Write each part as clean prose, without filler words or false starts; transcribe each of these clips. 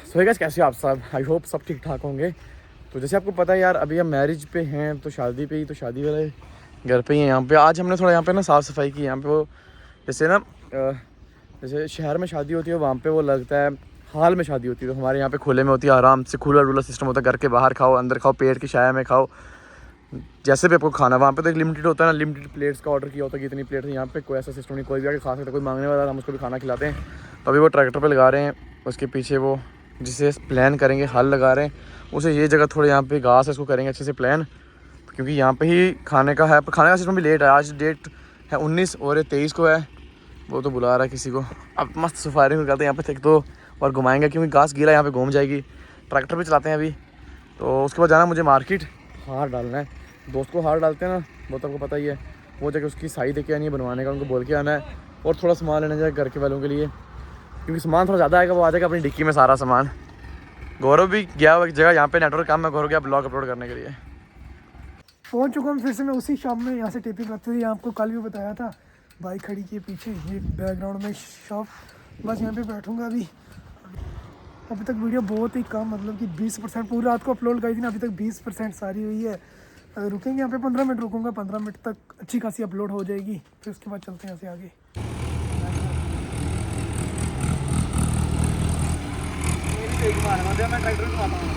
So guys, कैसे हो आप सब? आई होप सब ठीक ठाक होंगे। तो जैसे आपको पता है यार, अभी हम मैरिज पे हैं तो शादी पे ही, तो शादी वाले घर पे ही हैं। यहाँ पे आज हमने थोड़ा यहाँ पे ना साफ़ सफाई की। यहाँ पे वो जैसे ना जैसे शहर में शादी होती है वहाँ पे वो लगता है हाल में शादी होती है, तो हमारे यहाँ पे खुले में होती है, आराम से खुला डुला सिस्टम होता है। घर के बाहर खाओ, अंदर खाओ, पेट की छाया में खाओ, जैसे भी आपको खाना। वहाँ पे तो एक लिमिटेड होता है ना, लिमिटेड प्लेट्स का ऑर्डर किया होता है कि इतनी प्लेट है। यहाँ पे कोई ऐसा सिस्टम नहीं, कोई भी आके खा सकता है, कोई मांगने वाला हम उसको भी खाना खिलाते हैं। तो अभी वो ट्रैक्टर पे लगा रहे हैं, उसके पीछे वो जिसे प्लान करेंगे हल लगा रहे हैं उसे। ये जगह थोड़े यहाँ पे घास है, इसको करेंगे अच्छे से प्लान, क्योंकि यहाँ पे ही खाने का है। खाने का सिस्टम भी लेट है, आज डेट है 19 और 23 को है। वो तो बुला रहा है किसी को। अब मस्त सफारी में करते हैं यहाँ पे एक दो और घुमाएंगे, क्योंकि घास गीला यहाँ पे घूम जाएगी। ट्रैक्टर भी चलाते हैं अभी। तो उसके बाद जाना मुझे मार्केट, हार डालना है। दोस्त को हार डालते हैं ना, वो तो आपको पता ही है। वो जगह उसकी साई दे के आनी है, बनवाने का उनको बोल के आना है। और थोड़ा सामान लेना जाए घर के वालों के लिए, क्योंकि सामान थोड़ा ज़्यादा आएगा। वो आ जाएगा अपनी डिक्की में सारा सामान। गौरव भी गया हुआ एक जगह, यहाँ पे नेटवर्क काम है, गौरव गया ब्लॉग अपलोड करने के लिए। पहुंच चुका हूँ फिर से मैं उसी शॉप में। यहाँ से टेपिंग करते हुए आपको कल भी बताया था, बाइक खड़ी की पीछे, ये बैकग्राउंड में शॉप। बस यहाँ पे बैठूंगा अभी तक वीडियो बहुत ही कम, मतलब कि 20% पूरी रात को अपलोड करी थी ना, अभी तक 20% सारी हुई है। अगर रुकेंगे यहाँ पे 15 मिनट रुकूंगा, 15 मिनट तक अच्छी खासी अपलोड हो जाएगी। फिर उसके बाद चलते हैं यहाँ से आगे। मैं ट्रैक्टर चलाता हूँ।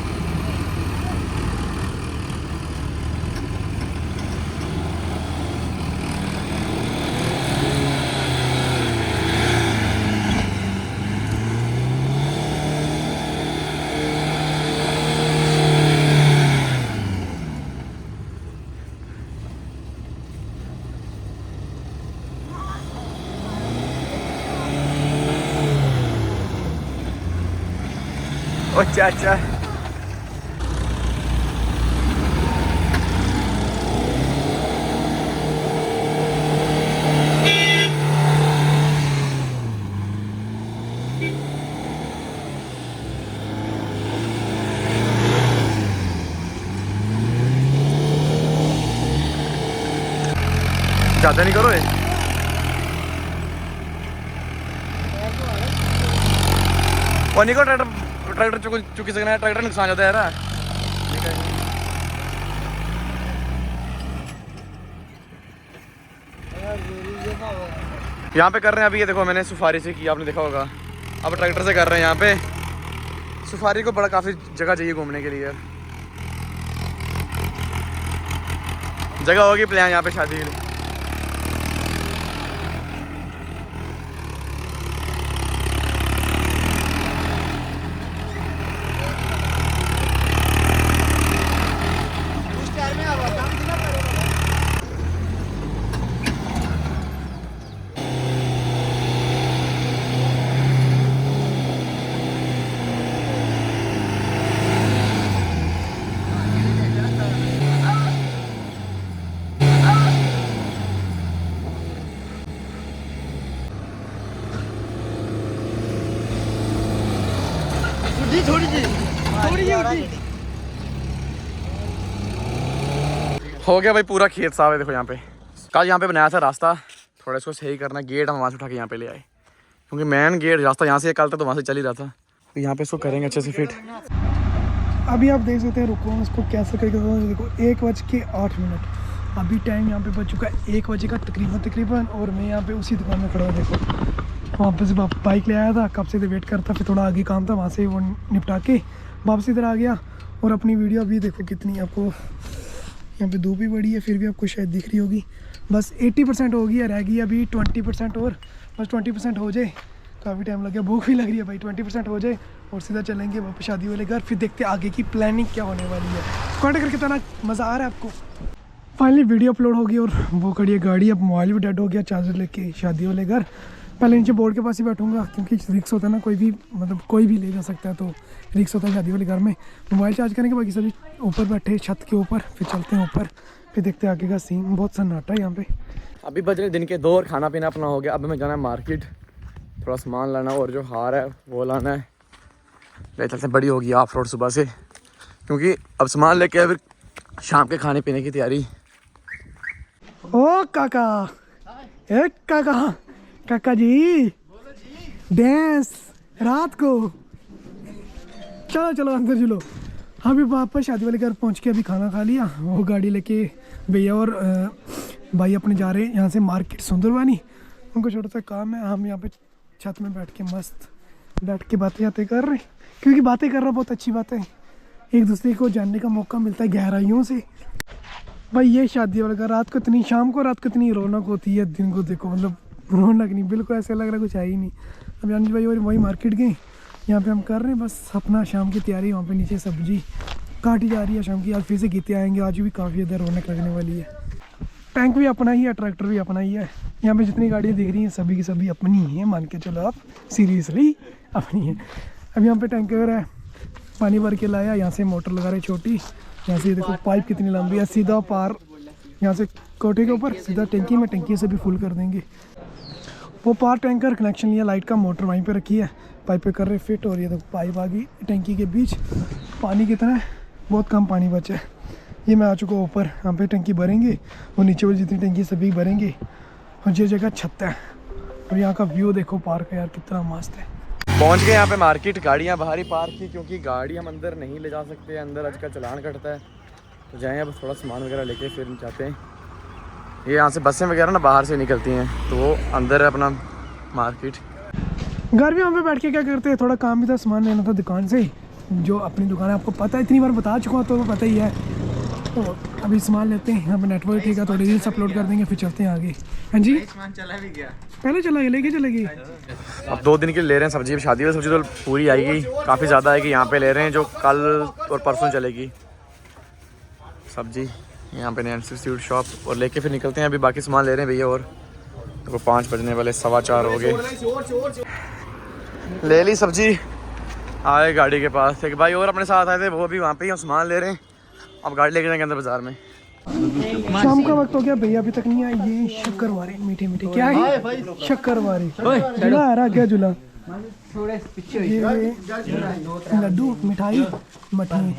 अच्छा अच्छा, ज़्यादा नहीं करो ये। और नहीं करो, ट्रैक्टर चुकी सकना है, ट्रैक्टर नुकसान ज़्यादा है यार। यहाँ पे कर रहे हैं अभी, ये देखो मैंने सफारी से किया, आपने देखा होगा। अब ट्रैक्टर से कर रहे हैं यहाँ पे। सफारी को बड़ा काफ़ी जगह चाहिए घूमने के लिए, जगह होगी प्लान यहाँ पे शादी के लिए। हो गया भाई पूरा खेत साफ है। देखो यहाँ पे कल यहाँ पे बनाया था रास्ता, थोड़ा इसको सही करना। गेट हम वहाँ से उठा के यहाँ पे ले आए, क्योंकि मेन गेट रास्ता यहाँ से कल था तो वहाँ से चल ही रहा था। तो यहाँ पे इसको करेंगे अच्छे से फिट। अभी आप देख सकते हैं, रुको इसको कैसे करके देखो। 1:08 अभी टाइम यहाँ पे बच चुका है 1 बजे का तकरीबन। और मैं यहाँ पे उसी दुकान में खड़ा हूँ। देखो वहाँ पे से बाइक ले आया था, कब से वेट करता, फिर थोड़ा आगे काम था, वहाँ से वो निपटा के वापस इधर आ गया। और अपनी वीडियो अभी देखो कितनी, आपको यहाँ पे धूप भी बड़ी है, फिर भी आपको शायद दिख रही होगी। बस 80% हो गई, रह गई अभी 20% और। बस 20% हो जाए, काफ़ी टाइम लग गया, भूख भी लग रही है भाई। 20% हो जाए और सीधा चलेंगे वापस शादी वाले घर। फिर देखते हैं आगे की प्लानिंग क्या होने वाली है। कॉन्टेक्ट करके बताना मज़ा आ रहा है आपको। फाइनली वीडियो अपलोड होगी और वो खड़ी है गाड़ी। अब मोबाइल भी डेड हो गया, चार्जर लेके शादी वाले घर। पहले नीचे बोर्ड के पास ही बैठूंगा, क्योंकि रिक्स होता है ना, कोई भी मतलब कोई भी ले जा सकता है, तो रिक्स होता है शादी वाले घर में। मोबाइल चार्ज करने के बाकी सभी ऊपर बैठे छत के ऊपर। फिर चलते हैं ऊपर, फिर देखते हैं आगे का सीन। बहुत सन्नाटा है यहाँ पे। अभी बज रहे दिन के 2 और खाना पीना अपना हो गया। अब हमें जाना है मार्केट, थोड़ा सामान लाना और जो हार है वो लाना है। ले चलते हैं, बड़ी होगी ऑफ रोड सुबह से, क्योंकि अब सामान लेके फिर शाम के खाने पीने की तैयारी। ओ काका, ए काका, काका जी, डांस रात को चलो चलो अंदर चलो। अभी वापस शादी वाले घर पहुंच के अभी खाना खा लिया। वो गाड़ी लेके भैया और भाई अपने जा रहे हैं यहाँ से मार्केट सुंदरवानी। उनको छोटा सा काम है। हम यहाँ पे छत में बैठ के मस्त बैठ के बातें कर रहे हैं, क्योंकि बातें करना बहुत अच्छी बात है। एक दूसरे को जानने का मौका मिलता है गहराइयों से। भाई ये शादी वाला घर रात को इतनी शाम को रात को इतनी रौनक होती है, दिन को देखो मतलब रौनक नहीं, बिल्कुल ऐसा लग रहा कुछ है ही नहीं। अब यानी भाई और वही मार्केट गए, यहाँ पे हम कर रहे हैं बस अपना शाम की तैयारी। वहाँ पे नीचे सब्जी काटी जा रही है शाम की। आज फिर से गीते आएंगे, आज भी काफ़ी ज़्यादा रौनक लगने वाली है। टैंक भी अपना ही है, ट्रैक्टर भी अपना ही है। यहाँ पे जितनी गाड़ियाँ दिख रही हैं सभी की सभी अपनी ही हैं, मान के चलो आप, सीरियसली अपनी है। अब यहाँ पे टैंकर है, पानी भर के लाया, यहाँ से मोटर लगा रहे छोटी। यहाँ से देखो पाइप कितनी लंबी है, सीधा पार यहाँ से कोठे के ऊपर सीधा टंकी में, टंकी से भी फुल कर देंगे। वो पार टैंकर कनेक्शन लिया, लाइट का मोटर वहीं पे रखी है, पाइप पे कर रहे फिट। और ये देखो पाइप आ गई टंकी के बीच। पानी कितना है, बहुत कम पानी बचा है। ये मैं आ चुका हूँ ऊपर, यहाँ पे टंकी भरेंगे और नीचे वाली जितनी टंकी सभी भरेंगे। और ये जगह छत है और यहाँ का व्यू देखो पार्क का यार कितना मस्त है। पहुंच गए यहाँ पे मार्केट, गाड़ियाँ बाहर ही पार्क की, क्योंकि गाड़ी हम अंदर नहीं ले जा सकते, अंदर आज का चलान कटता है। तो जाएँ अब थोड़ा सामान वगैरह लेके फिर जाते हैं। ये यहाँ से बसें वगैरह ना बाहर से निकलती हैं, तो वो अंदर है अपना मार्केट। घर भी वहाँ पे बैठ के क्या करते हैं, थोड़ा काम भी था, सामान लेना था दुकान से, जो अपनी दुकान है आपको पता है, इतनी बार बता चुका हूँ तो पता ही है। तो अभी सामान लेते हैं, यहाँ पे नेटवर्क ठीक है, थोड़ी रील्स अपलोड कर देंगे फिर चलते हैं आगे। हाँ जी सामान चला भी गया, पहले चला गया लेके चलेगी। अब 2 दिन के लिए ले रहे हैं सब्जी, शादी वाली सब्जी तो पूरी आएगी, काफ़ी ज़्यादा आएगी। यहाँ पे ले रहे हैं जो कल और परसों चलेगी सब्जी। यहाँ पे इंस्टीट्यूट शॉप और लेके फिर निकलते हैं। अभी बाकी सामान ले रहे हैं भैया, और तो 5 बजने वाले, 4:15 हो गए। ले ली सब्जी, आए गाड़ी के पास एक भाई और अपने साथ आए थे, वो भी वहाँ पे ही सामान ले रहे हैं। अब गाड़ी लेके जाएंगे अंदर बाजार में। शाम का वक्त हो गया, भैया अभी तक नहीं आए। ये शक्करवारे मीठे मीठे क्या है, शक्करवारे झूला आ रहा क्या झूला, ये लड्डू मिठाई मठनी।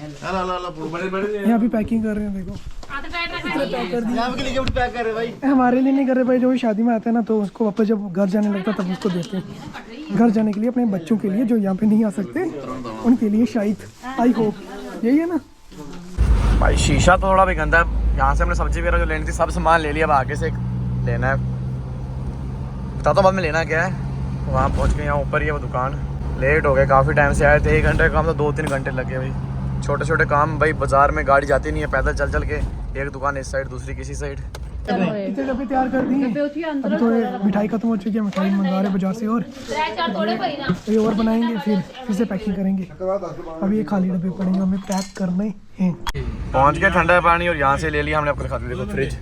यहाँ भी पैकिंग कर रहे हैं देखो, हमारे लिए नहीं कर रहे भाई, जो शादी में आता है ना तो उसको वापस जब घर जाने लगता तब उसको देते हैं। घर जाने के लिए अपने बच्चों के लिए जो यहाँ पे नहीं आ सकते उनके लिए शायद, आई होप यही है ना। भाई शीशा तो थोड़ा भी गंदा है। यहाँ से हमने सब्जी वगैरह जो लेनी थी सब सामान ले लिया, अब आगे से लेना है, बता दो बाद में लेना क्या है। वहाँ पहुँच गए, यहाँ ऊपर ही है वो दुकान। लेट हो गए, काफ़ी टाइम से आए थे, 1 घंटे का काम तो 2-3 घंटे लगे भाई। छोटे छोटे काम भाई, बाजार में गाड़ी जाती नहीं है, पैदल चल चल के एक दुकान इस साइड दूसरी किसी साइड। कितने डब्बे तैयार कर दिए, अभी तो मिठाई खत्म हो चुकी है, मिठाई मंगा रहे बाजार से और ये और बनाएंगे, फिर से पैकिंग करेंगे। अभी ये खाली डब्बे पड़ेंगे, हमें पैक करने हैं। पहुँच गए ठंडा पानी, और यहाँ से ले लिया हमने, आपको दिखाते देखो फ्रिज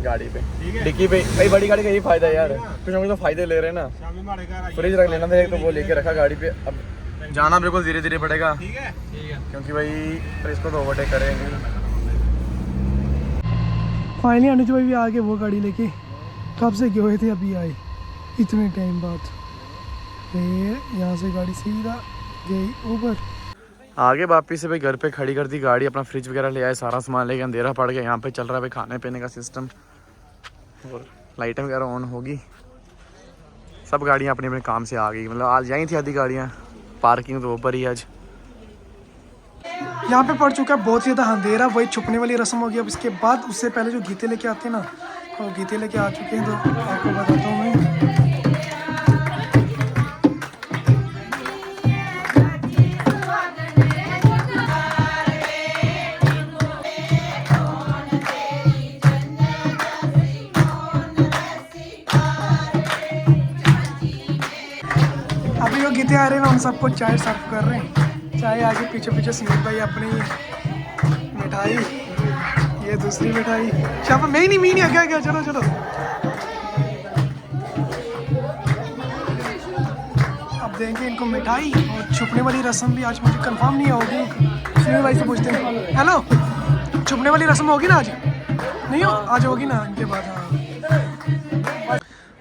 गाड़ी पे, डिक्की पे। भाई बड़ी गाड़ी का यही फायदा है यार, कुछ हम तो फायदे ले रहे हैं ना। फ्रिज रख लेना था एक, तो वो लेके रखा गाड़ी पे। अब जाना बिल्कुल धीरे धीरे पड़ेगा, क्योंकि भाई फ्रिज को तो ओवरटेक करेंगे। फाइनली अनुज भाई भी आ गए, वो गाड़ी लेके कब से गए हुए थे, अभी आए इतने टाइम बाद। यहाँ से गाड़ी सीधा गई ऊपर, आगे वापिस से भाई घर पे खड़ी कर दी गाड़ी, अपना फ्रिज वगैरह ले आए, सारा सामान लेके। अंधेरा पड़ गया, यहाँ पे चल रहा है भाई खाने पीने का सिस्टम, और लाइटें वगैरह ऑन होगी। सब गाड़ियाँ अपने अपने काम से आ गई, मतलब आज यहीं थी आधी गाड़ियाँ, पार्किंग तो ऊपर ही आज। यहाँ पे पड़ चुका है बहुत ज़्यादा अंधेरा, वही छुपने वाली रस्म हो गई। अब इसके बाद उससे पहले जो गीते लेके आते हैं ना, वो गीते लेके आ चुके हैं, तो आपको बताता हूँ मैं। अभी वो गीते आ रहे हैं ना, उन सबको चाय सर्व कर रहे हैं। चाय आगे पीछे पीछे सुनील भाई अपनी मिठाई, ये दूसरी मिठाई शाम में नहीं आ गया। चलो चलो अब देंगे इनको मिठाई। और छुपने वाली रस्म भी आज मुझे कंफर्म नहीं होगी, सुनील भाई से पूछते हैं। हेलो, छुपने वाली रस्म होगी ना आज? नहीं हो, आज होगी ना इनके बाद। हाँ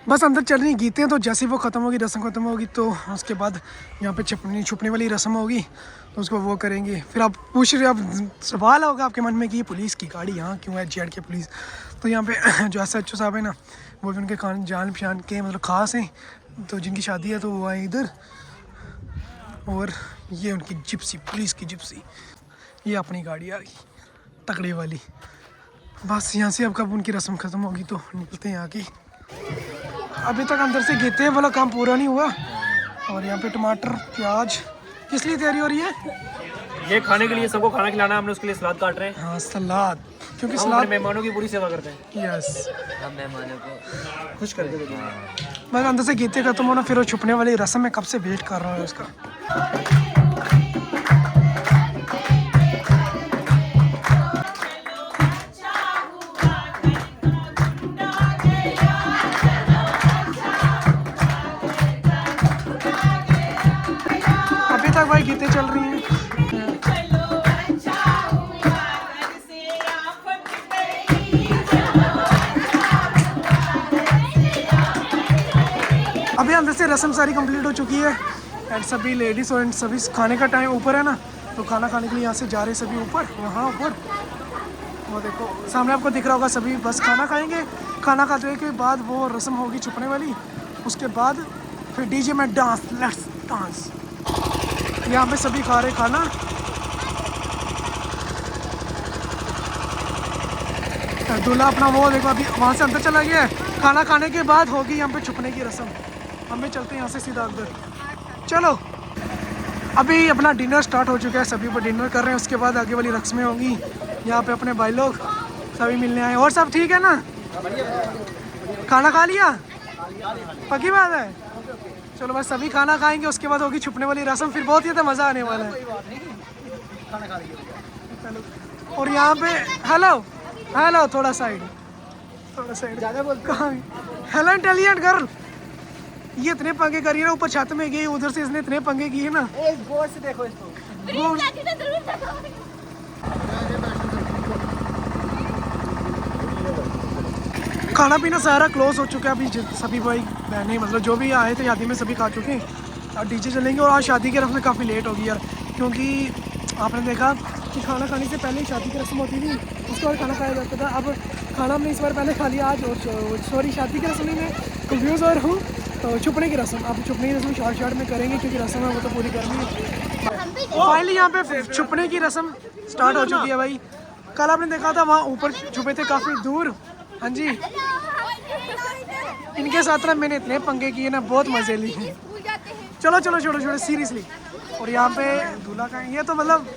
बस अंदर चल रही गीतें, तो जैसे वो ख़त्म होगी, रस्म ख़त्म होगी, तो उसके बाद यहाँ पे छुपने वाली रस्म होगी, तो उसको वो करेंगे। फिर आप पूछ रहे, अब सवाल होगा आपके मन में कि ये पुलिस की गाड़ी यहाँ क्यों है, जेड के पुलिस। तो यहाँ पे जो SHO साहब है ना, वो भी उनके जान पहचान के मतलब ख़ास हैं, तो जिनकी शादी है तो वो आए इधर। और ये उनकी जिप्सी, पुलिस की जिप्सी। ये अपनी गाड़ी आ गई तकड़े वाली। बस यहाँ से अब कब उनकी रस्म ख़त्म होगी तो निकलते हैं यहाँ की। अभी तक अंदर से घेते हैं वाला काम पूरा नहीं हुआ। और यहाँ पे टमाटर प्याज किस लिए तैयारी हो रही है? ये खाने के लिए, सबको खाना खिलाना है, हमने उसके लिए सलाद काट रहे हैं। हाँ सलाद, क्योंकि हम सलाद अपने मेहमानों की पूरी सेवा करते हैं। यस, हम मेहमानों को खुश करके देते हैं। मैं अंदर से घेते खत्म होना फिर वो छुपने वाली रस्म में कब से वेट कर रहा हूँ उसका। अभी तक भाई गीतें चल रही हैं। अभी अंदर से रस्म सारी कंप्लीट हो चुकी है एंड सभी लेडीज़ और सभी खाने का टाइम ऊपर है ना, तो खाना खाने के लिए यहाँ से जा रहे सभी ऊपर, यहाँ ऊपर। वो देखो सामने आपको दिख रहा होगा, सभी बस खाना खाएंगे। खाना खाने के बाद वो रस्म होगी छुपने वाली, उसके बाद फिर डीजे में डांस, लेट्स डांस। यहाँ पे सभी खा रहे खाना। दूल्हा अपना वो देखो अभी वहाँ से अंदर चला गया है। खाना खाने के बाद होगी यहाँ पे छुपने की रस्म। हमें चलते हैं यहाँ से सीधा अंदर। चलो अभी अपना डिनर स्टार्ट हो चुका है, सभी पर डिनर कर रहे हैं। उसके बाद आगे वाली रस्में होंगी। यहाँ पे अपने भाई लोग सभी मिलने आए। और सब ठीक है ना? खाना खा लिया? पक्की बात है? चलो बस सभी खाना खाएंगे, उसके बाद होगी छुपने वाली रस्म। फिर बहुत ही ज़्यादा मज़ा आने वाला है। और यहाँ पे हेलो हेलो, थोड़ा साइड ज़्यादा बोल। कहाँ? हेलो इंटेलिजेंट गर्ल, ये इतने पंगे करी ना, ऊपर छत में गई, उधर से इसने इतने पंगे किए ना। गौर से देखो इसको। खाना पीना सारा क्लोज हो चुका है। अभी सभी भाई बहनें मतलब जो भी आए थे शादी में सभी खा चुके हैं। और डीजे चलेंगे। और आज शादी की रस्म काफ़ी लेट होगी यार, क्योंकि आपने देखा कि खाना खाने से पहले शादी की रस्म होती थी, उसके बाद खाना खाया जाता था। अब खाना हमने इस बार पहले खा लिया आज। और सॉरी, शादी की रस्म में कंफ्यूज हो रहा हूँ। तो छुपने की रस्म, अब छुपने की रस्म शॉर्ट में करेंगे क्योंकि रस्म है वो तो पूरी करनी है। फाइनली यहाँ पे छुपने की रस्म स्टार्ट हो चुकी है भाई। कल आपने देखा था वहाँ ऊपर छुपे थे काफ़ी दूर। हाँ जी, इनके साथ ना मैंने इतने पंगे किए ना, बहुत मज़े लिए। चलो चलो छोड़ो छोड़ो सीरियसली। और यहाँ पे दूल्हा का ये तो मतलब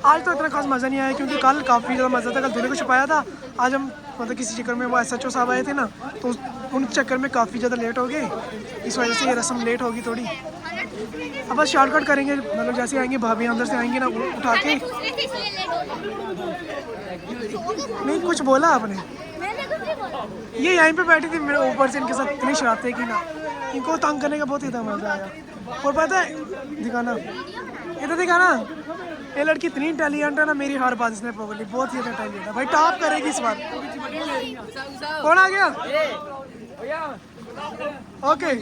आज तो इतना खास मज़ा नहीं आया, क्योंकि कल काफ़ी ज़्यादा मज़ा था। कल दूल्हे को छुपाया था, आज हम मतलब किसी चक्कर में वो SHO साहब आए थे ना, तो उन चक्कर में काफ़ी ज़्यादा लेट हो गए। इस वजह से ये रस्म लेट होगी थोड़ी। अब बस शॉर्टकट करेंगे, मतलब जैसे आएंगे भाभी अंदर से आएंगी ना उठा के। नहीं कुछ बोला आपने? ये यहीं पे बैठी थी मेरे ऊपर से, इनके साथ इतनी शरारतें की ना, इनको तंग करने का बहुत ही मज़ा आया। और पता है दिखाना, इधर दिखाना, ये लड़की इतनी इंटेलिजेंट है ना, मेरी हर बात इसने पकड़ ली। बहुत ही इंटेलिजेंट है भाई, टॉप करेगी इस बार। कौन आ गया? ओके,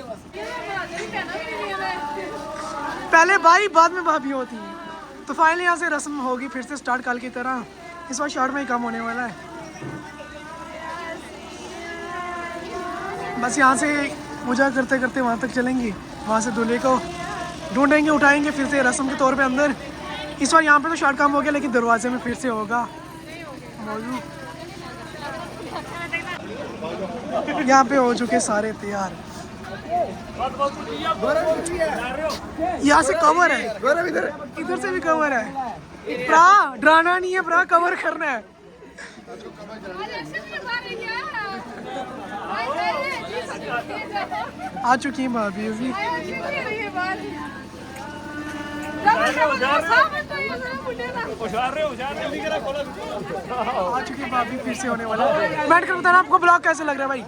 पहले भाई बाद में भाभी होती है। तो फाइनली यहाँ से रस्म होगी फिर से स्टार्ट कल की तरह। इस बार शॉर्ट में ही कम होने वाला है। बस यहाँ से पूजा करते करते वहाँ तक चलेंगे, वहाँ से दूल्हे को ढूंढेंगे, उठाएंगे फिर से रस्म के तौर पे अंदर। इस बार यहाँ पे तो शॉर्ट काम हो गया, लेकिन दरवाजे में फिर से होगा। यहाँ पे हो चुके सारे तैयार। यहाँ से कवर है, इधर से भी कवर है। प्रा डराना नहीं है, प्रा कवर करना है। आ चुकी है भाभी भी। आ चुकी है भाभी, फिर से होने वाला है। बैठ कर बताना आपको ब्लॉग कैसे लग रहा है भाई।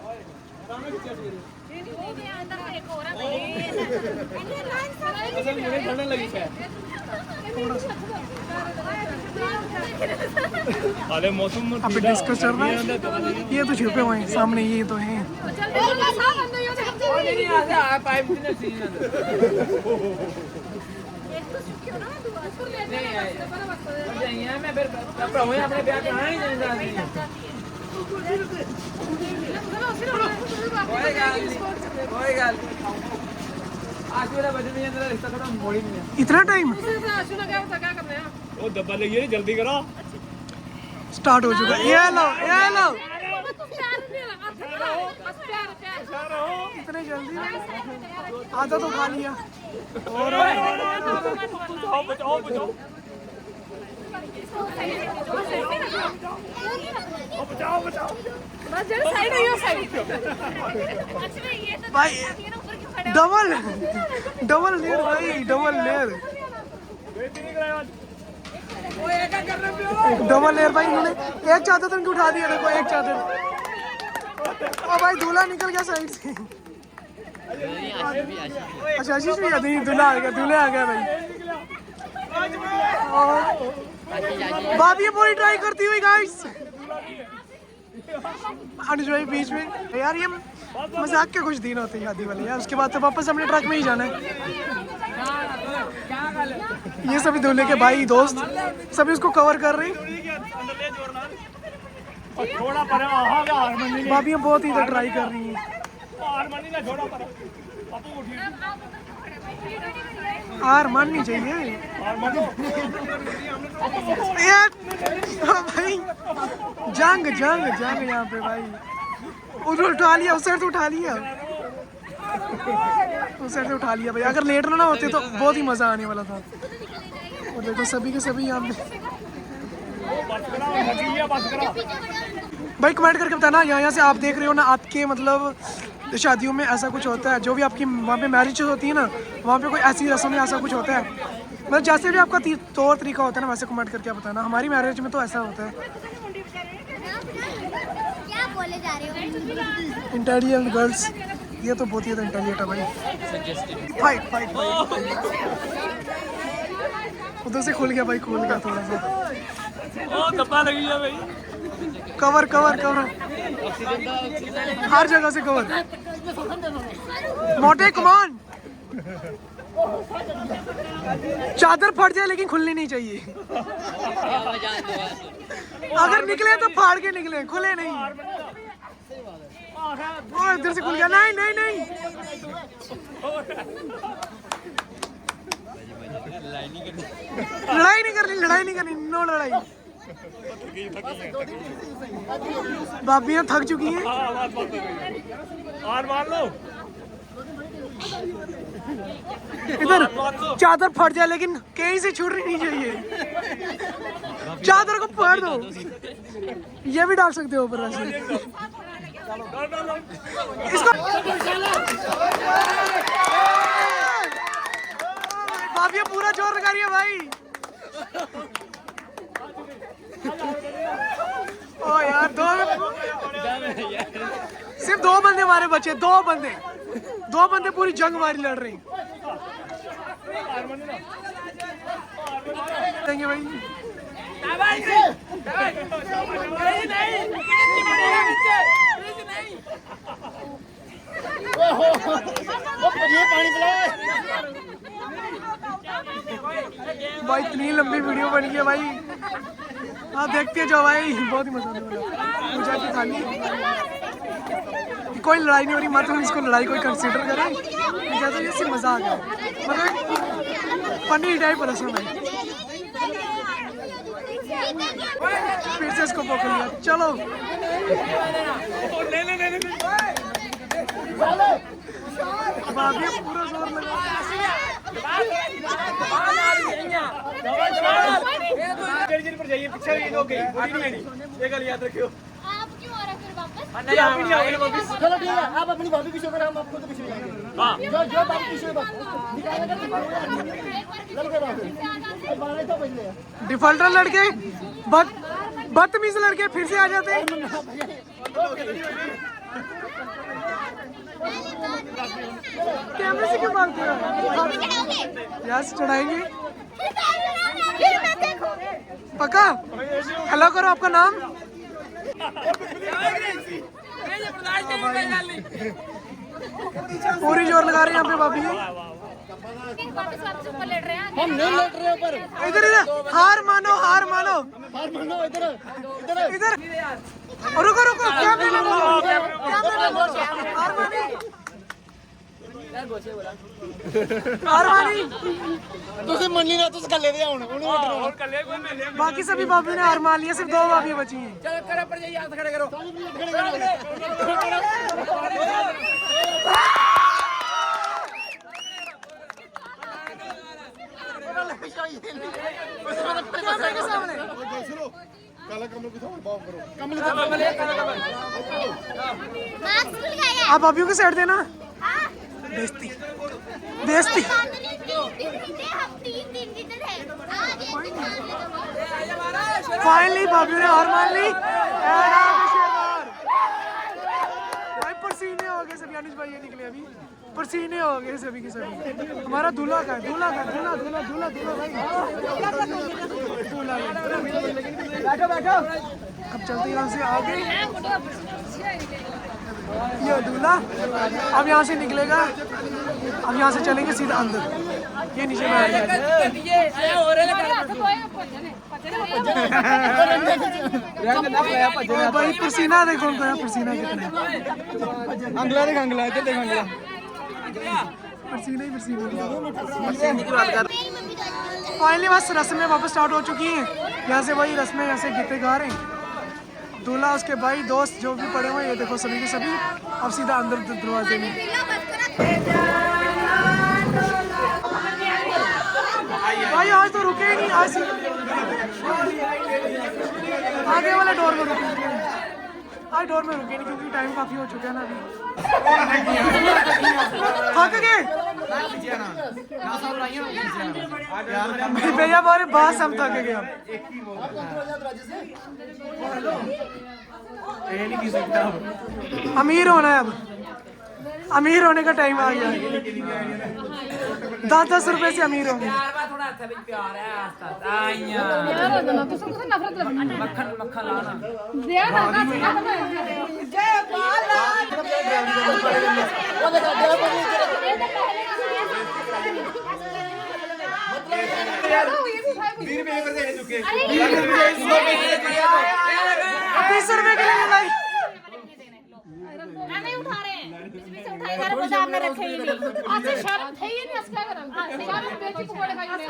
अभी डिस्कस चल रहा है। ये तो छुपे हुए हैं सामने, ये तो हैं। इतना टाइम वो डब्बा लेके जल्दी करो। स्टार्ट हो चुका है। ये लो इतने जल्दी आधा तो खा लिया और बचाओ बचाओ बचाओ बचाओ बस जरा साइड हो यो साइड भाई डबल लेयर भाई डबल लेयर इन्होंने एक चादर तो इनकी उठा दिया। देखो एक चादर और भाई दूल्हा निकल गया साइड से। अच्छा आशीष भी नहीं, दूल्हा आ गया भाई। और भाभी पूरी ट्राई करती हुई गाइस। अनुज भाई बीच में यार ये मजाक के कुछ दिन होते हैं शादी वाले यार, उसके बाद तो वापस अपने ट्रक में ही जाना है। ये सभी दूल्हे के भाई दोस्त सभी उसको कवर कर रहे हैं। भाभी बहुत इधर ट्राई कर रही हैं। हार माननी चाहिए यार भाई। जंग यहाँ पे भाई। उधर उठा लिया, उस साइड से उठा लिया, भाई। अगर लेट ना होते तो बहुत ही मजा आने वाला था। और देखो सभी के सभी यहाँ पे। भाई कमेंट करके बताना यहाँ से आप देख रहे हो ना, आपके मतलब शादियों में ऐसा कुछ होता है? जो भी आपकी वहाँ पे मैरिज होती है ना, वहाँ पे कोई ऐसी रस्म में ऐसा कुछ होता है? मतलब जैसे भी आपका तौर तरीका होता है ना, वैसे कमेंट करके बताना। हमारी मैरिज में तो ऐसा होता है। क्या बोले जा रहे हो? इंटेलिजेंट गर्ल्स, ये तो बहुत ही ज़्यादा इंटेलिजेंट है भाई। फाइट उधर से खुल गया भाई, थोड़ा सा। डब्बा लगी है भाई। कवर हर जगह से कवर। मोटे कमान चादर फट जाए लेकिन खुलनी नहीं चाहिए। अगर निकले तो फाड़ के निकले, खुले नहीं। और इधर से खुल गया। नहीं लड़ाई नहीं करनी, नो लड़ाई। भाभियाँ थक चुकी हैं। इधर चादर फट जाए लेकिन कहीं से छूटनी नहीं चाहिए। चादर को फाड़ दो। ये भी डाल सकते हो ऊपर वैसे इसको। भाभियाँ पूरा जोर लगा रही है भाई। ओ यार सिर्फ 2 बंदे हमारे बचे। 2 बंदे पूरी जंग मारी लड़ रहे हैं। देंगे भाई। भाई इतनी लंबी वीडियो बनी है भाई। हाँ देखते जाओ भाई, बहुत ही मजा आने वाला। पूजा की थाली, कोई लड़ाई नहीं हो रही, मतलब इसको लड़ाई कोई कंसीडर करे। जैसे इससे मजा आ गया, मतलब फनी टाइप रसम है। फिर से इसको पकड़ लिया। चलो भाभी पूरा जोर लगा। पर जाइए पीछे हो गई ये गल याद रखियो। आप क्यों आ रहे फिर वापस? नहीं आप नहीं आओगे वापस। चलो ठीक है, आप अपनी भाभी पीछे करो, हम आपको तो पीछे जाएंगे। हां जो भाभी पीछे लड़के बाहर तो बज गए। डिफॉल्टर लड़के बदतमीज लड़के फिर से आ जाते हैं। कैमरे से क्यों भागते हो? यस चढ़ाएंगे पक्का। हेलो करो, आपका नाम? पूरी जोर लगा रहे हैं यहाँ पे भाभी। वापस ऊपर लेट रहे हैं। हम नहीं लौट रहे ऊपर। इधर हार मानो हार मानो, इधर रुको कैमरे लो। हार मानी आरमानी ਤੁਸੀਂ ਮੰਨੀ ਨਾ ਤੁਸੀਂ ਕੱਲੇ ਦੇ ਹੁਣ ਉਹਨੂੰ और कर ले कोई मिल बाकी सभी भाभी ने हार मान लिया, सिर्फ 2 भाभी बची हैं। चल कर पर जाइए हाथ खड़े करो ਕਾਲਾ ਕਮਲ ਕਿਥੋਂ ਬਾਪ ਕਰੋ ਕਮਲ मास्क खुल गया आप भाभीियों की साइड देना। हां बेइज्जती बेइज्जती। हम 3 दिन जिधर है आज एक दिन मान ले तो फाइनली भाभीियों ने हार मान ली। भाई पसीने हो गए सभी, अनिश भाई ये निकले अभी, पसीने हो गए सभी के सभी। हमारा दूल्हा का दूल्हा का दूल्हा दूल्हा दूल्हा दूल्हा भाई दूल्हा। बैठो बैठो, अब चलते यहाँ से आगे। ये दूल्हा अब यहाँ से निकलेगा, अब यहाँ से चलेंगे सीधा अंदर। ये नीचे में आएगा। भाई पसीना देखो उनको, यहाँ पसीना कितना है। अंगला देख, अंगला इधर देख, अंगला पसीना ही पसीना। पसीने की बात कर। फाइनली बस रस्में वापस स्टार्ट हो चुकी हैं। यहाँ से वही रस्में, यहाँ से गीते गा रहे हैं। दूल्हा उसके भाई दोस्त जो भी पड़े हुए हैं, ये देखो सभी के सभी अब सीधा अंदर दरवाजे में। भाई आज तो रुके ही नहीं, आज आगे वाले डोर में रुके नहीं। आज डोर में रुके नहीं क्योंकि टाइम काफी हो चुका है ना अभी। थक गए भैया, हमारे बात हम थक गए। अब अमीर होना है, अब अमीर होने का टाइम आ गया। 10-10 रुपए से अमीर होंगे। चुके 20 रुपए के लिए भाई नहीं उठा रहे हैं, बीच में से उठाए जा रहे हैं, आपने रखे ही नहीं। अच्छा शर्म है ही नहीं, इसका करम शर्म बेटी को पड़े भाई ने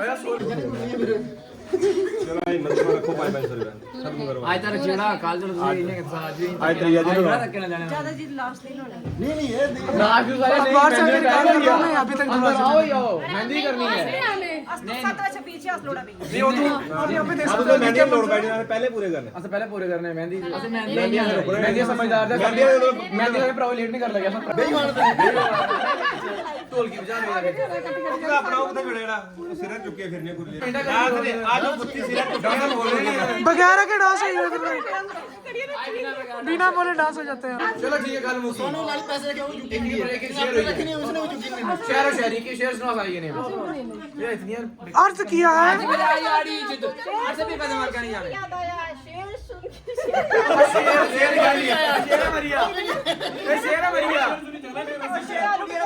आज तक जेड़ा काल जो इन्हें के साथ आज तक याद रखना जाने ज्यादा जी लास्ट दिन होना नहीं नहीं ये लास्ट जो सारे बाहर से निकाल दिया मैं अभी तक अंदर आओ यो मेहंदी करनी है नहीं वो तो आप यहाँ पे देख सकते हो। मेहंदी लोड बैठे पहले पूरे करने। अच्छा पहले पूरे करने हैं मेहंदी। अच्छा मेहंदी समझदार थे, मेहंदी का प्रॉब्लम लेट नहीं कर लगा सब बेईमान ढोल की बजा रहे हैं अपना उधर खड़ेड़ा सिर चुके फिरने को ले आज बुत्ती सिर चुका बोल रहे हैं बगैर के डांस हो जाते हैं, बिना बोले डांस हो जाते हैं। चलो ठीक है कल मुझे सोनू लाल पैसे क्यों चुके नहीं एक शेयर हुई रखी नहीं उसने वो चुकी नहीं शहर शहरी के शेयर सुना भाई ने ये इतनी अर्ज किया है यारी जिद ऐसे भी कदम मार के नहीं जाने याद आया शेर सुन के शेर गाली शेर मरिया ये शेर मरिया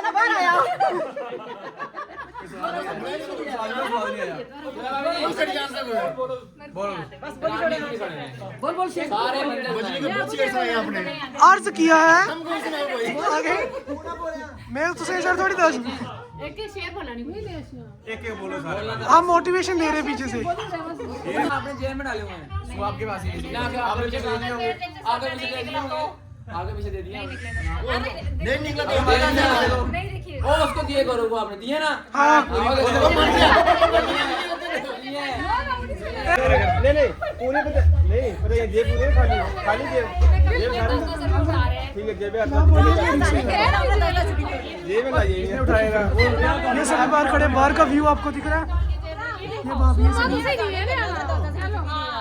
ना बाहर आया। बोल बोल शेर सारे बजने के बहुत शेर सुनाए आपने अर्ज किया है हम कौन सुनाए भाई आगे मैं तो सही सर थोड़ी दस एक ही शेर बोला नहीं कोई एक एक बोलो सारे हम मोटिवेशन दे रहे हैं पीछे से। आपने जेल में डाले हुए हैं वो आपके पास ही नहीं आपने पीछे दे दिए होंगे आगे पीछे दे दिए होंगे आगे पीछे दे दिए नहीं निकला तो नहीं देखिए ओ उसको दिए करो वो आपने दिए ना हाँ नहीं पूरे पता नहीं पता ये जेब पूरे खाली खाली जेब ठीक है जेब जेब में लाइए ये उठाएगा ये सभी बाहर खड़े, बाहर का व्यू आपको दिख रहा है। ये भाभी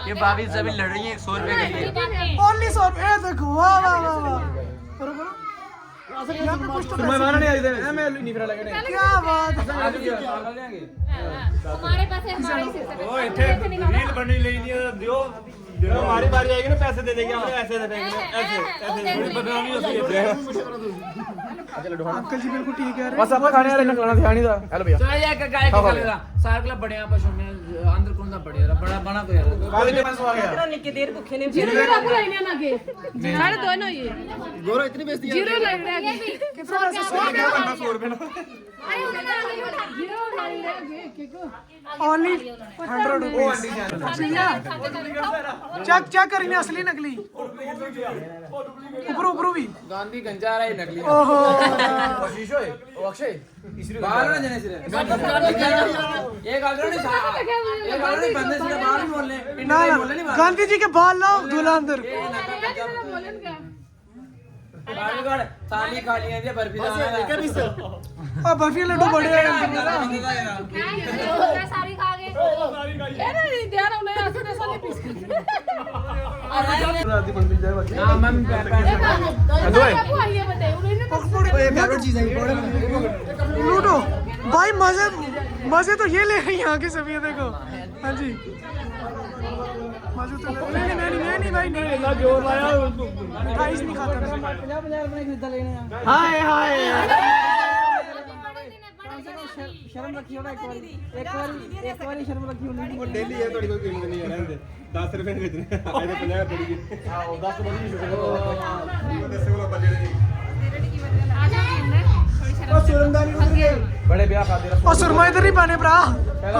ये भाभी सभी लड़ रही है 100 रुपए के लिए ओनली 100 रुपए देखो, वाह वाह वाह वाह। करो करो यहाँ पे कुछ तो मैं पैसे- मारने आई थे मैं नहीं फिरा लगे नहीं क्या बात है। आज क्या पागल लेंगे हमारे पास है हमारे सिर से ओ इथे रील बनी लेनी है दियो हमारी बारी आएगी ना पैसे देने की हमने ऐसे दे देंगे ऐसे थोड़ी बदनामी होती है अंकल जी बिल्कुल ठीक है बस ਆਪਾਂ ਖਾਣੇ ਵਾਲੇ ਨੇ ਖਲਾਣਾ ਧਿਆਨ ਨਹੀਂ ਦਾ ਹੈਲੋ ਭਈਆ चलो यार गाय के कलेगा सार कला बड़े आप पशु में अंदर कौन सा बड़े बड़ा बना को यार ਕਾਲੇ ਦੇ ਪਾਸ ਆ ਗਿਆ निक्के देर भुखे ने जीरो रख लेने ना के साढ़े दो ना ये गोरो इतनी बेइज्जती है जीरो लग रहा है कि सौ क्या बनना 100 रुपए ना अरे जीरो लग रहा है के ओनली 100 रुपीस चेक चेक करेंगे असली नकली ऊपर ऊपर भी गांधी गंजा रहा है नकली ओहो आशीष होए ओ अक्षय तीसरी बाहर ना जाने से ये गाल नहीं ये गाल नहीं बंदे से बाहर नहीं बोलने ना ना गांधी जी के बाल लाओ दूल्हा अंदर बालीगढ़ थाली खा ली है बर्फी बस एक भी सर और बर्फी लड्डू बड़े हैं सारी खा गए अरे नहीं ध्यान नहीं ऐसे साले पीस राती बन मिल जाए बाकी हां मैम दो है आपको आइए बताइए उन्होंने फेवरेट चीज है लूटो भाई मजे मजे तो ये ले रही हैं यहाँ के सभी देखो हाँ जी मजे तो नहीं भाई नहीं जोर लाया प्राइस नहीं खाता हाय हाय शर्म रखी होना एक बारी शर्म रखी होनी डेली है थोड़ी कोई कीमत नहीं है रहने दे 10 रुपए में बेचने आए तो 50 थोड़ी की हां 10 तो बड़ी शुक्र दस को बजे नहीं बड़े ब्याह खातिर और सुरमा इधर ही पाने भरा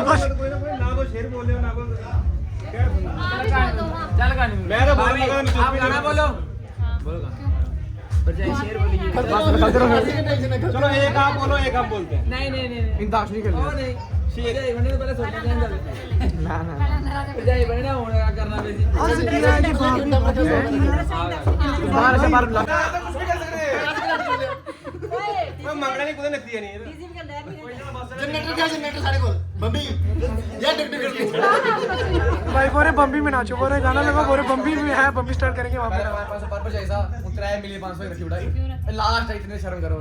बस कोई ना तो शेर बोले ना को क्या चल गाने मैं तो बोल लगा मैं आप गाना बोलो बोलो गाना बजाय शेर बोलिए चलो एक आप बोलो एक हम बोलते हैं नहीं नहीं नहीं इन दाश नहीं कर ओ नहीं शेर बने तो पहले सोचना नहीं चल ना ना बजाय बने ना होने का करना वैसे हंस दिया कि बाप रे बाहर से बाहर लगा मैं मंगना नहीं कुछ लगती है नहीं जनरेटर क्या जनरेटर सारे को बम्बी ये टिक टिक करके भाई बोरे बम्बी में नाचो बोरे गाना लगा बोरे बम्बी में है बम्बी स्टार्ट करेंगे वहाँ पे हमारे पास पर जैसा उतरा है मिली 500 रखी उड़ाई लास्ट इतने शर्म करो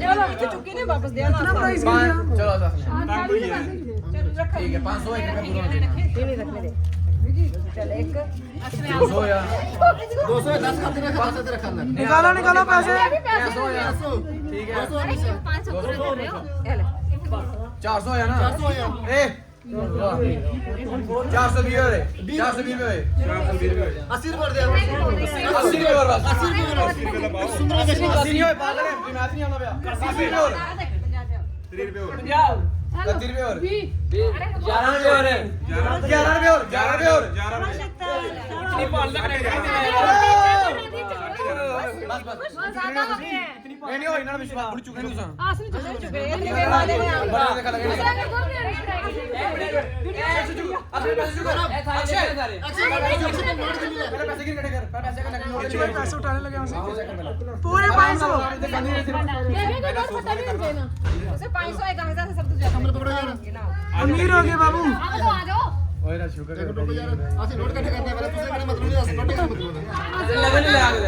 चलो चुकी नहीं वापस देना कितना प्राइस चलो ठीक है 500 एक का पूरा नहीं रखने दे चल एक 200 या 210 खाते में खाते रखा अंदर निकालो निकालो पैसे 500 या ठीक है 500 पूरा कर रहे हो 400 या ना 400 या ए 420 और 420 में 80 रुपए दे 80 रुपए और बस 80 रुपए सुंदर कैसे 80 नहीं होए पागल है मैथ नहीं आना भैया 80 रुपए और 3 रुपए और 30 रुपए और 11 रुपए और 11 रुपए और 11 रुपए और 11 रुपए इतनी पाल लग रही बस बस ज्यादा हो गए नहीं हो इन्होंने विश्वास बुड़ चुके नहीं सा आसनी चल चुके हैं बड़ा देखा लगे अपने पैसे चुका अक्षय पहले पैसे की कटे कर पैसे का नकली नोट भाई पैसे उठाने लगे हमसे पूरे 500 उसे 500 है कहां से सब तुझे हमने पकड़ो यार अमीर हो गए बाबू आ जाओ ओए ना शुक्र कर रुको यार ऐसे नोट कट करते हैं पहले तुझे करने मतलब नहीं ऐसे नोट करने मतलब लगन लगा दे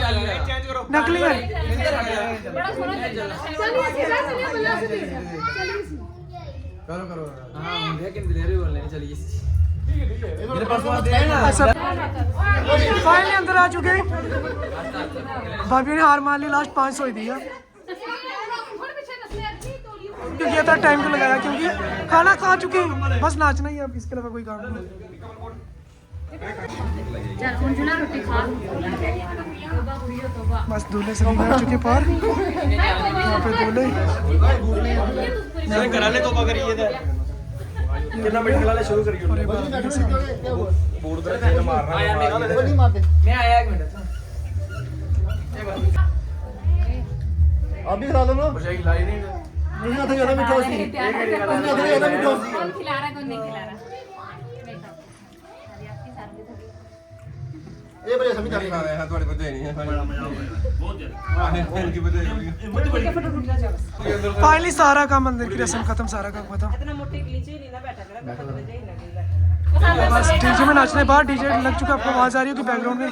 चल चेंज करो नकली है बड़ा सोना चलिए चलिए बल्ला से करो करो हां लेकिन डिलीवरी बोल लेनी चलिए मेरे पास बात दे ना सब फाइनली अंदर आ चुके हैं भाभी ने हार मान ली लास्ट 500 ही दिया क्योंकि ये था टाइम को लगाया क्योंकि खाना खा चुके हैं बस नाचना ही है अब इसके अलावा कोई काम नहीं चल कुंजना रोटी खा बस दूल्हे से भी बैठ चुके पार यहाँ पे दूल्हे चल करा ले तो पकड़ ये कितना मिनट खिलाने शुरू करिए और एक बार दूल्हे से भी बोर्ड पे से मारना वो नहीं मारते मैं आया 1 मिनट अभी खा लो ना मुझे खिलाई नहीं नहीं आता ज्यादा मीठा होती है ज्यादा मीठा होती है कौन खिला रहा है कौन नहीं खिला रहा ये बड़े सभी जाने खा रहे हैं थोड़ी बजे नहीं है बड़ा मजा बहुत ज्यादा इनकी बजे फाइनली सारा काम अंदर की रस्म खत्म सारा काम खत्म इतना मोटे नीचे नहीं ना बैठा कर बैठा कर जाए ना बस डीजे में नाचने बाद डीजे लग चुका आपको आवाज आ रही होगी बैकग्राउंड में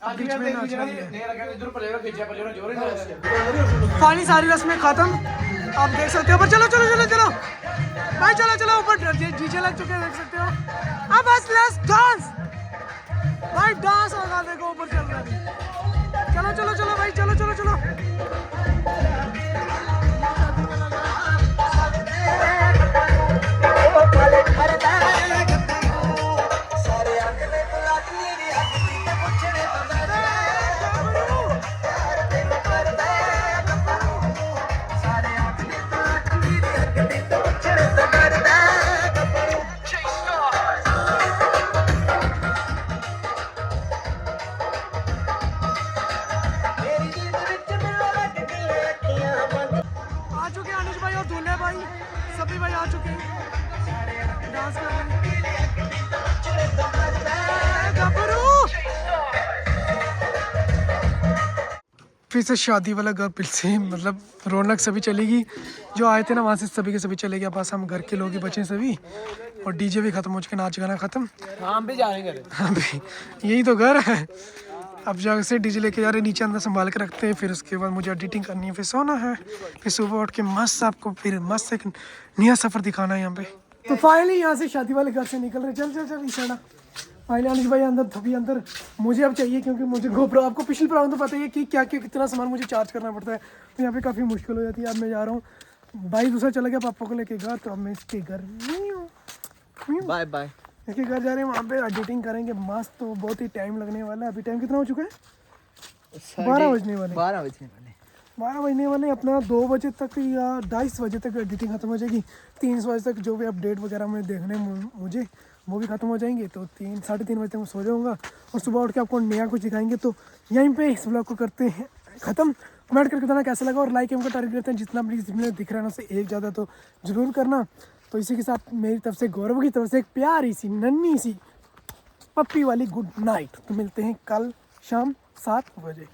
अब बीच में नाचना ही है फाइनली सारी रस्में खत्म आप देख सकते हो पर चलो चलो चलो चलो भाई चलो चलो ऊपर डीजे लग चुके हैं देख सकते हो अब बस लेट्स डांस भाई डांस होगा, देखो ऊपर चल रहा है। चलो चलो चलो भाई, चलो चलो चलो। आ चुके हैं अनुज भाई और दूल्हे भाई, सभी भाई आ चुके हैं डांस कर रहे हैं। गबरू फिर से शादी वाला घर फिर से, मतलब रौनक सभी चलेगी। जो आए थे ना वहाँ से सभी के सभी चले गए, बस हम घर के लोग ही बचे सभी। और डीजे भी खत्म हो चुके, नाच गाना खत्म। हम भी जाएंगे। हाँ भाई, यही तो घर है। अब जगह से डीजे लेके जा रहे, नीचे अंदर संभाल के रखते हैं। फिर उसके बाद मुझे एडिटिंग करनी है, फिर सोना है, फिर सुबह उठ के मस्त आपको फिर मस्त एक नया सफ़र दिखाना है यहाँ पे। तो फाइनली यहाँ से शादी वाले घर से निकल रहे। चल चल चल इशारा। फाइनली अनुज भाई अंदर, थभी अंदर मुझे अब चाहिए, क्योंकि मुझे गोप्रो, आपको पिछले प्रोग्राम तो पता ही है कि क्या क्या कितना सामान मुझे चार्ज करना पड़ता है। तो यहाँ पे काफ़ी मुश्किल हो जाती है। अब मैं जा रहा हूँ, भाई दूसरा चला गया पापा को लेके घर, तो अब मैं इसके घर नहीं हूँ। Bye bye. इसके घर जा रहे हैं, वहाँ पे एडिटिंग करेंगे मस्त। तो बहुत ही टाइम लगने वाला है। अभी टाइम कितना हो चुका है? 12 बजने वाले। 12 बजने वाले। अपना 2 बजे तक या 2:30 बजे तक एडिटिंग खत्म हो जाएगी। 3 बजे तक जो भी अपडेट वगैरह में देखने मुझे वो भी खत्म हो जाएंगे। तो 3-3:30 बजे तक मैं सो जाऊँगा और सुबह उठ के आपको नया कुछ दिखाएंगे। तो यहीं पे इस ब्लॉग को करते हैं ख़त्म। कमेंट करके बताना कैसा लगा, और लाइक हमको टारगेट करते हैं जितना प्लीज़ दिख रहा है ना उससे एक ज़्यादा तो ज़रूर करना। तो इसी के साथ मेरी तरफ से, गौरव की तरफ से एक प्यारी सी नन्ही सी पप्पी वाली गुड नाइट। तो मिलते हैं कल शाम 7 बजे।